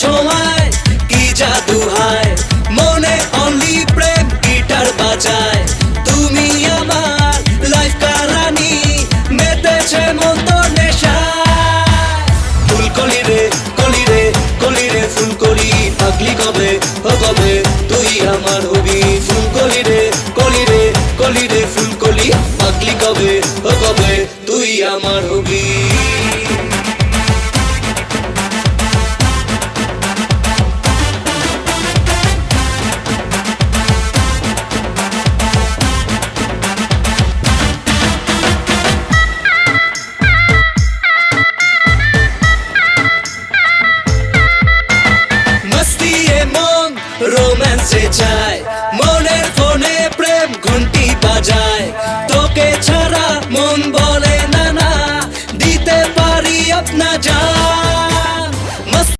ছোঁয়ায় কি জাদু হায় মনে অনলি প্রেম গিটার বাজায় তুমি আমার লাইফ কারানি মেতেছে মন তোর নেশায় ফুলকলি রে কলি রে কলি রে ফুলকলি পাগলি কবে ও কবে তুই আমার হবি ফুলকলি রে কলি রে কলি রে ফুলকলি পাগলি কবে ও কবে তুই আমার হবি রোম্যান্সে চাই মনের